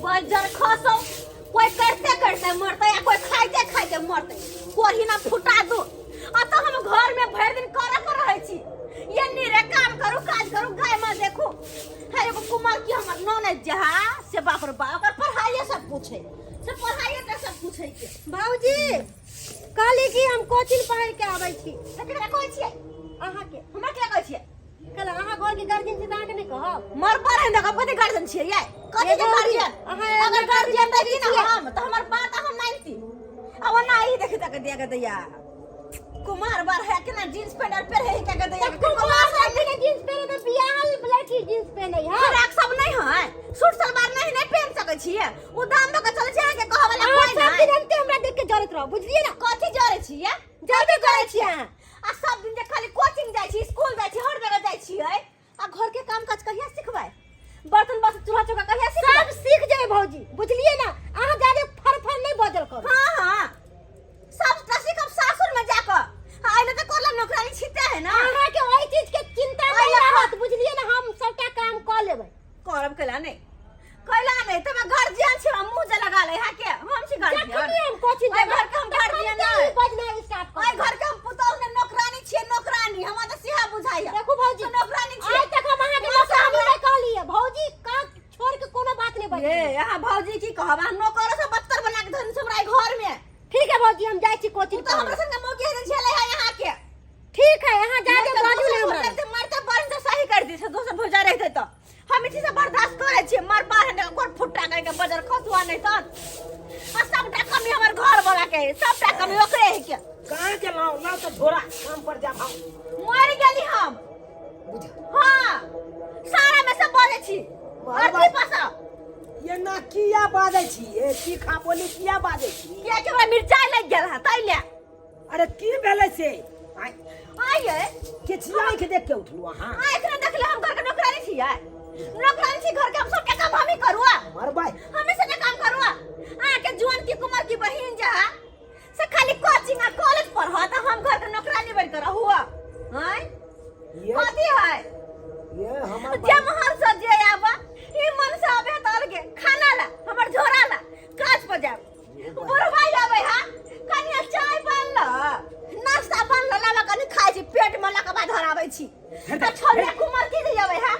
Buzzer खसो कोई करते करते मरते या कोई खाइते खाइते मरते कोही ना फुटा दो आ तो हम घर में भर दिन कर रहे छी ये निरे काम करू काज करू गाय में देखो है एगो कुमार की हमर ननद जहा से बाप रे बाप ओकर पढ़ाई सब पूछे से पढ़ाई त सब पूछे के भाऊजी कहली कि हम कोचिंग पढ़ के आबै छी एकरा कहै छियै अहाँ के हमरा के कहै छियै कहला अहाँ घर के गार्जियन से अहाँ के नहीं कहब मर पर है ना कथि गार्जियन छियै ये कथि के गार्जियन अगर गार्जियन दै ना हम त हमर बात हम नहीं थी अब ना ही देख तक दिया के दैया कुमार बार है कि ना जींस पैंट और पहन है क्या के दैया कुमार लड़की ने जींस पहने तो बियाहल लड़की जींस पहने है फराक सब नहीं है सूट सलवार नहीं पहन सकै छियै उ दाम दो के चले छै के कहब वाला कोई सब दिन हमते हमरा देख के जरत रहो बुझलिए ना कथि जरे छियै जल्दी करे छी अहाँ आ सब दिन जे खाली कोचिंग जाय छी स्कूल जाय छी हर जगह जाय छियै आ घर के काम काज कहिया सिखबै बर्तन बासन चूल्हा चौका कहिया सिखबै सब सीख जाए भौजी बुझलिए ना अहाँ ज्यादा फरफर नहीं बजल करो हां हां सब तसी कब सासुर में जाकर आइले त कोला नौकरानी छिते है ना अहाँ के ओई चीज के चिंता नहीं रहत बुझलिए ना हम सबटा काम क लेबै करब केला नहीं कैला नहीं त मैं गार्जियन छी मुंह जे लगा ले है के हम छी गार्जियन जखनी हम कोचिंग ओइ घर के हम गार्जियन नहीं बजना स्टार्ट कर ओइ घर के हम पुतौ ने नौकरानी छी नौकरानी हमरा त सिहा बुझाइया देखो भौजी नौकरानी छी आज तक हम अहाँ के नौकरानी नहीं कहली है भौजी का छोड़ के कोनो बात नहीं बजे ये यहाँ भौजी की कहब हम नौकर से बत्तर बना के धन सबराई घर में ठीक है भौजी हम जाई छी कोचिंग तो हमरा संग मौके है छले है यहाँ के ठीक है यहाँ जाके बाजू ले हमरा से मरते बन से सही कर दी से दोसर भौजा रहते तो हम इसी से बर्दाश्त करे छी मर पार ने कोन फुट्टा कह के बजर खसुआ नहीं त आ सबटा कमी हमर घर वाला के सबटा कमी ओकरे है के कहां के लाओ ना तो झोरा काम पर जा भाव मर गेली हम हां सारा में सब बोले छी अथी पासा ये ना किया बाजै छी ए तीखा बोली किया बाजै छी ये के हमरा मिर्चाई लग गेल है तैले अरे की भेले से आइए के छिया के देख के उठलु हां आ एकरा देखले हम घर के नौकरानी छी नौकरानी छी घर के हम सब काम हम ही करूआ मर भाई हमें से काम करूआ आ के जुआन की कुमार की बहन जा से खाली कोचिंग आ कॉलेज पढ़ा त हम घर के नौकरानी बन कर हुआ हैं ये कथी है ये हमर जे महर से जे आबा ई मन से आबे तल के खाना ला हमर झोरा ला काज पर जाब बुढ़वाई आबे हा कनिया चाय बन ला नाश्ता बन ला लावा कनी खाइ छी पेट में ला के बाद धराबै छी त छोरे कुमार की दे आबे हा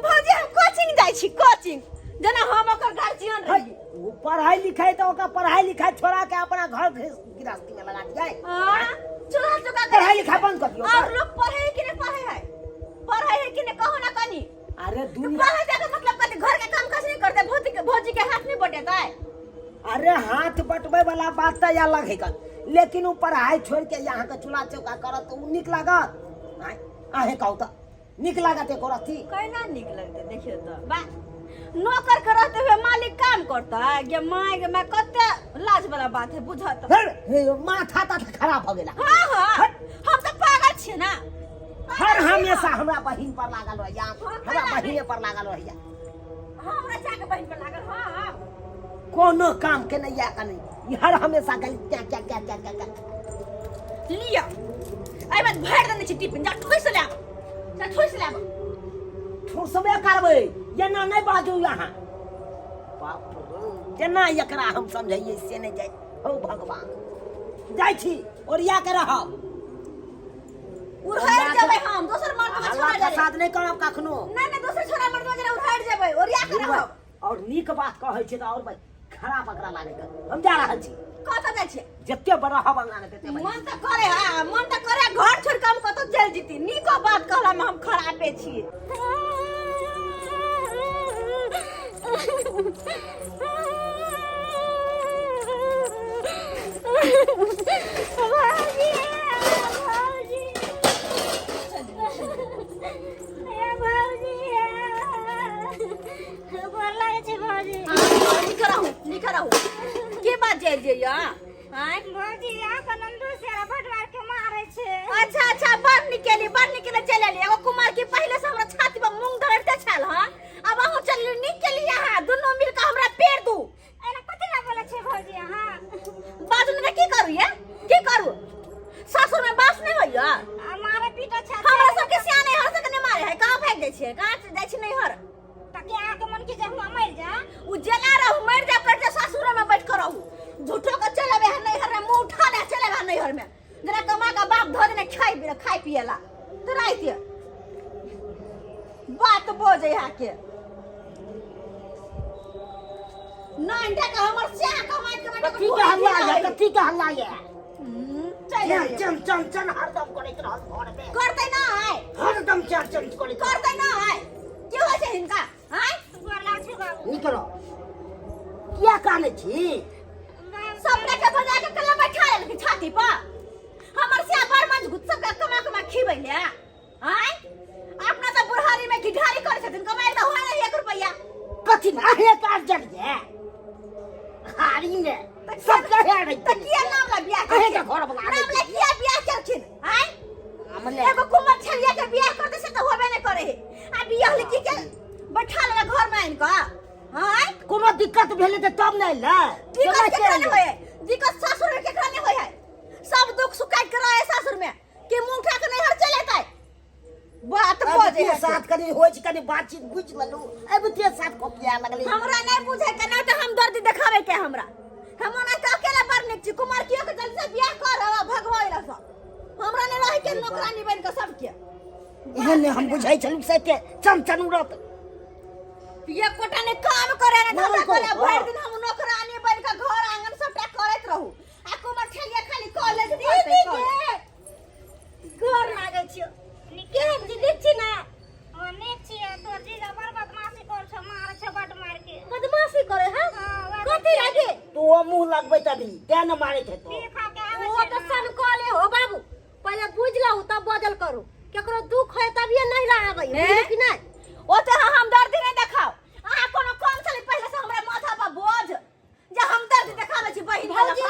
भौजी हम कोचिंग जाय छी कोचिंग जना हम ओकर गार्जियन रही वो पढ़ाई लिखाई तो ओका पढ़ाई लिखाई छोड़ा के अपना घर गृहस्थी में लगा दिया हां चूल्हा चौका पढ़ाई लिखाई बंद कर दियो और लोग पढ़े है कि नहीं पढ़े है पढ़े है कि नहीं कहो ना कनी अरे दुनिया पढ़े जाके मतलब कथी घर के काम काज नहीं करते भौजी के हाथ नहीं बटेता है अरे हाथ बटवे वाला बात तो अलग है का लेकिन वो पढ़ाई छोड़ के यहाँ का चूल्हा चौका करत तो निक लागत आहे कहू तो निक लागत एको रथी कहना निक लगते देखियो तो बा नौकर के रहते हुए मालिक काम करता है ये माय के मैं कते लाज वाला बात है बुझत फिर माथा ता खराब हो गेला हां हां हम तो पागल छी ना हर हमेशा हमरा बहिन पर लागल रहिया हमरा बहिने पर लागल रहिया हमरा जाके बहिन पर लागल हां कोनो काम के नहीं या का नहीं हर हमेशा गल क्या लिया आई बात भर देने छी टिफिन जा ठोस ले जा ठोस ले ठोसबे करबै एना नहीं बाजू यहाँ बाप रे केना एकरा हम समझाइए से नहीं जाय हो भगवान जाय छी ओरिया के रह उड़ाड़ जेबै हम दोसर मर्द में छोड़ा जाय साथ नहीं करब कखनो नहीं दोसर छोरा मर्द में जरा उड़ाड़ जेबै ओरिया के रहब और नीक बात कहै छै त और भाई खराब पकड़ा लागे हम जा रहल छी कत जाय छी जत्ते बड़ा हवा ना देते मन त करे हां मन त करे घर छोड़ के हम कत चल जीती नीको बात कहला में हम खराबे छी के बात जाय जे या हां भौजी आ कनंदू से बटवार के मारे छे अच्छा अच्छा बात निकले चले ले एगो कुमार की पहले से हमरा छाती पर मूंग धरते छल हां अब हम चल निकल यहां दोनों मिल के हमरा पेड़ दू एना कथि ना बोले छे भौजी हां बाजू में की करू ये की करू सासुर में बास नहीं होइया मारे पीटा छे हमरा सब के सियाने हर से कने मारे है कहां फेंक दे छे कहां से जाय छी नहीं हर तके आ के मन के जे हम मर जा उ जला रहू दिन खाए पिएला तो राइते बात बोझे यहाँ के नहीं देखा हमर से कमाई कथी के हल्ला है कथी के हल्ला है चल चल हरदम करैत रहत घर में करते ना है हरदम चल करैत करते ना है क्यों है से इनका हैं निकलो क्या काने छी सबने के बजा के कला बैठा ले छाती पर हमर से बार मंज गुस्सा का कमा खीबैले हैं अपना तो बुढ़ारी में गिठारी करे छथिन कमाई तो होय नहीं 1 रुपया कथी ना है काट जड़िए हारी ने सब कहे रे त किया नाम ला बियाह कहे के घर बना नाम ला किया बियाह करथिन हैं हमले एगो कुमार छलिया के बियाह करते से तो होबे नहीं करे आ बियाह लिखी के बैठा ले घर में इनका हैं कोनो दिक्कत भेले त तब नहीं ला दिक्कत के नहीं होए दिक्कत ससुर के नहीं होए है सब दुख सुखाई कर रहे ससुर में कि मुंह उठा के नहीं हर चले जाए बात बोझे साथ कनी होय छ कनी बातचीत बुझ ललू अब ते साथ कोपिया लगले हमरा नहीं बुझे के ना तो हम दर्द दिखावे के हमरा हम ना का अकेला बरनिक छी कुमार कियो के जल्दी से बियाह कर भगवाई ला सब हमरा ने रह के नौकरानी बन के सब के एहन हम बुझाई छलू से के चमचन उड़त ये कोटा ने काम करे ने हमरा कोला भर दिन हम नौकरानी बन के घर आंगन सबटा करत रहू आ कुमार ठेलिया खाली कॉलेज पढ़ते घर लागे छियो के दीदी छी ना अनेक छिए तोर जी हमर बदमाशी कर छ मार छ बड मार के बदमाशी करे हां हां कथी लागे तो मुंह लगबै तभी ते न मारे थे तो खा के आवे वो तो सन कॉले हो बाबू पहले बुझ लऊ तब बदल करू केकरो दुख है तब ये नहीं रहबै कि नहीं ओते हम दर्द नहीं देखाओ आ कोनो कम चली पहले से हमरा माथा पर बोझ जे हम दर्द देखावे छी बहिन भौजी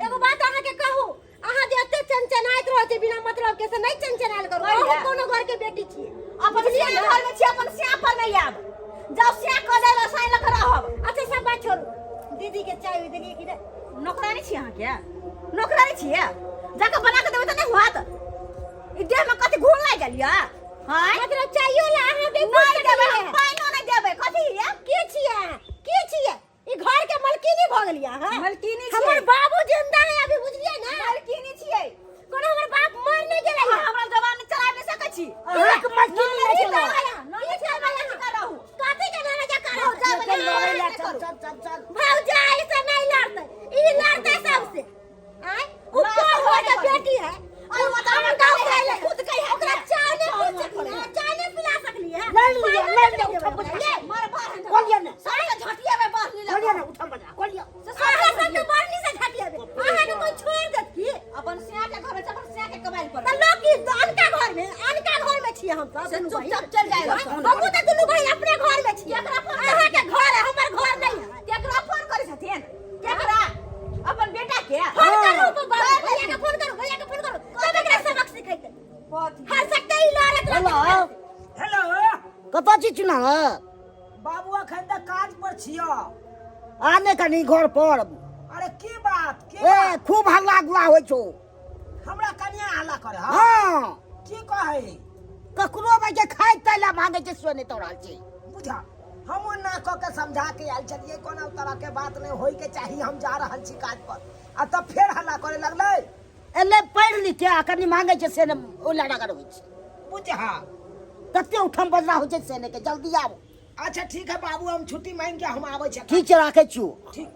एगो बात अहाँ के कहू अहाँ जे एते चंचनाइत रहै छै बिना मतलब के से नहीं चंचनाइल करू अहाँ कोनो घर के बेटी छी अपन सिया घर में छी अपन सिया पर नहीं आब जब सिया क जाय साइन लग रहब अच्छा सब बात छोड़ू दीदी के चाय देलिए कि नहीं नौकरानी छी अहाँ के नौकरानी छी जाके बना के देबै त नहीं हुआ त ई देह में कथि घून लाग गेलिया हां मतलब चाहिए ला अहाँ के नहीं देबै पाइनो नहीं देबै कथि है के छिए ई घर के मलकिनी भ गेलिया हां मलकिनी छी हमर बाबू जिंदा है अभी बुझलिए ना मलकिनी छियै कोनो हमर बाप मर नहीं गेलै है हमरा जवान चला नहीं सकै छी अहाँ के मलकिनी नहीं चला नहीं चला नहीं करहु कथी के नाम जा करो चल भौजाई से नहीं लड़ते ई लड़ते सबसे आय ऊपर हो के बेटी है और मतलब हम गांव से खुद कहि ओकरा चाय नहीं पी सकली है चाय नहीं पिला सकली है ले मार बाहर कोलिया ने सारे झटिया में बाहर ले कोलिया ने उठा बजा कोलिया अहाँ सब तो बरनी से झटिया दे अहाँ ने कोई छोड़ देत की अपन सिया के घर में अपन सिया के कमाई पर त लोग की अनका घर में छी हम सब चुपचाप चल जाएगा हमहू त दुनू भाई अपने घर में छी अहाँ के घर है हमर घर नहीं है केकरा फोन करे छथिन केकरा अपन बेटा के फोन करू भैया के फोन करू तब एकरा सबक सिखाइते हर सकते ही लड़त हेलो हेलो कतऽ छी चुना बाबू अखन तक काज पर छियो आने कनी घर पर अरे की बात ए खूब हल्ला गुल्ला होइ छौ हमरा कनिया हल्ला करे हा हां की कहे ककरो भाई के खाइ तैला मांगे छै सोने तोराल छी बुझा हम ना क के समझा के आइल छलिए कोनो तरह के बात नहीं होई के चाहिए हम जा रहल छी काज पर आ तब फेर हल्ला करे लगले एले पढ़ लिख के कनी मांगे छै से ओ लड़ा कर होइ छै बुझा कते उठम बजला होइ छै से ने के जल्दी आबो अच्छा ठीक है बाबू हम छुट्टी मांग के हम आबै छै ठीक छै राखे छियो ठीक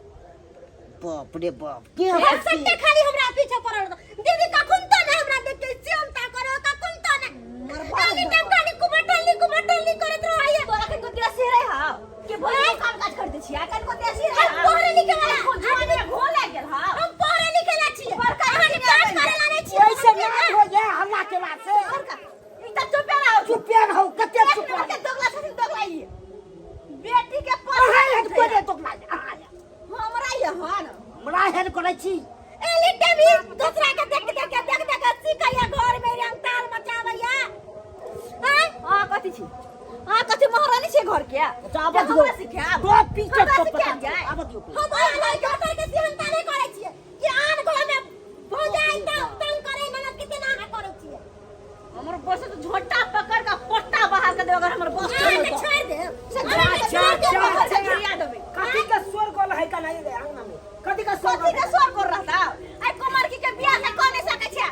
बाप रे बाप के हर सकते खाली हमरा पीछे पड़ल दीदी कखन तो ना हमरा देख के चिंता करो कखन तो ना खाली टाइम खाली कुमटली करत रहइए तोरा के को दिया सिरे हा के बोले काम काज करते छी आकन को दिया सिरे हम पढ़े लिखे वाला आदमी घोल लाग गेल हा हम पढ़े लिखे ला छी बड़का अहाँ काज करे ला नहीं छी ऐसे नहीं हो गया हल्ला के बाद से ई त चुप रहो चुप रहो कते चुप के रहो दोगला छथिन दोगला ई बेटी के अहाँ हेड पर करे तो ना हमरा ये हां हमरा हेड करे छी एली टीवी दूसरा के देख सिखैया घर में रंगताल मचावैया हां कथि छी हां कथि महारानी छै घर के आबत हमरा सिखाब दो पीछे तो सिखाब पता जाय आबत जो हम वाला घर के सिहनता नहीं करे छिए कि आन घर में भौजाई तंग करे ना कितना हा करे छिए हमर बस तो झोटा पकड़ के पोट्टा बाहर कर दे अगर हमर बस छोड़ दे से गिरिया देबे कथी के स्वर गोल है का नहीं रे अंगना में कथी का स्वर कथि के स्वर कर रहता आई कुमार की के बियाह से कोने सके छै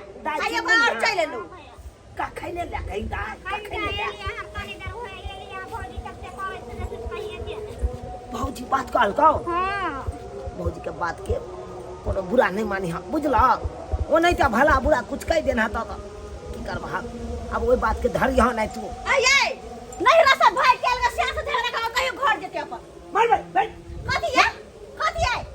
आई बाहर चले लो कहलकौ हाँ भौजी के बात के कोनो बुरा नहीं मानी हम बुझला वो नहीं तो भला बुरा कुछ कह देना तो की करबा अब वही बात के धर यहाँ नहीं तू आये नहीं रसा भाई के अलग से से झगड़ा का कहियो घर जेते अपन मार भाई कथी है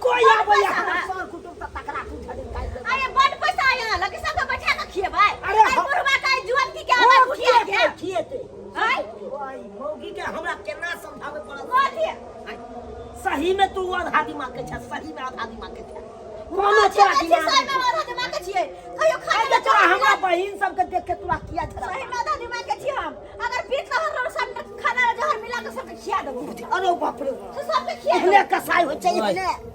कोई बड़ आबे पैसा है। सर कुटुम तक तकरा तू झड़ी काट दे अरे बड़ पैसा आया लगे सब बैठा के खिएबै अरे हम- बुढ़वा का जुआन की के आवे खुशिया के खिएते हाय ओए मौगी के हमरा केना समझावे पड़त कथी सही में तू आधा दिमाग के छ सही में आधा दिमाग के छ कोनो कोनो तोरा चीज दिमाग साइड में आधा दिमाग के छिए कहियो खा अरे तोरा हमरा बहिन सब के देख के तोरा किया झरा सही में आधा दिमाग के छिए हम अगर पीट रहल सब खाना जहर मिला के सबके खिया देबो अरे बाप रे तो सबके खिया पहले कसाई हो चाहिए पहले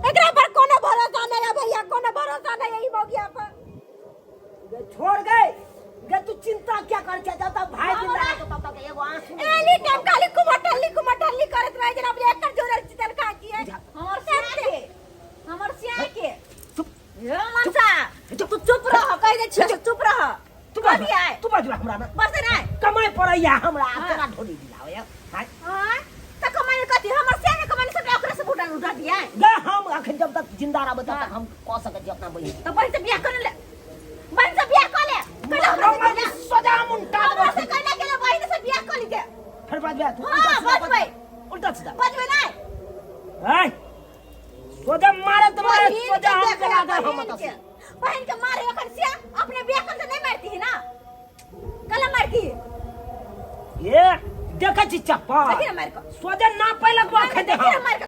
एकरा पर कोनो भरोसा नहीं है भैया, कोनो भरोसा नहीं है ई मोगिया पर। छोड़ गए गे तू चिंता क्या कर के जाता भाई के लगा तो तब तक एगो आंसू एली टाइम खाली कुमटली करत रह जरा अब एकर जोरल चितल का किए हमर सिया के ये मनसा तू चुप रह कह दे छी चुप रह तू कभी आए तू बाजू हमरा ना बस नहीं कमाई पड़ैया हमरा तेरा ढोली दिलाओ यार हाय हां त कमाई कथी हमर सिया के कमाई सब ओकरे से बुटन उठा दिया गे हम अखन जब तक जिंदा रहब तब तक हम कह सकत छी अपना बहिन तो बहन से बियाह कर ले बहन से बियाह कर ले हम सजा मुंटा हमरा से कहना के बहन से बियाह कर लीजिए फिर बाजू तू हां बजबै उल्टा सीधा बजबै नहीं हाय सोजा मारत मारत सोजा हम करा दे हम के बहन के मारे अखन सिया अपने बियाह कर से नहीं मारती है ना कल मारती ये देखै छी चप्पा देखिए मार को सोजा ना पहले को खदे देखिए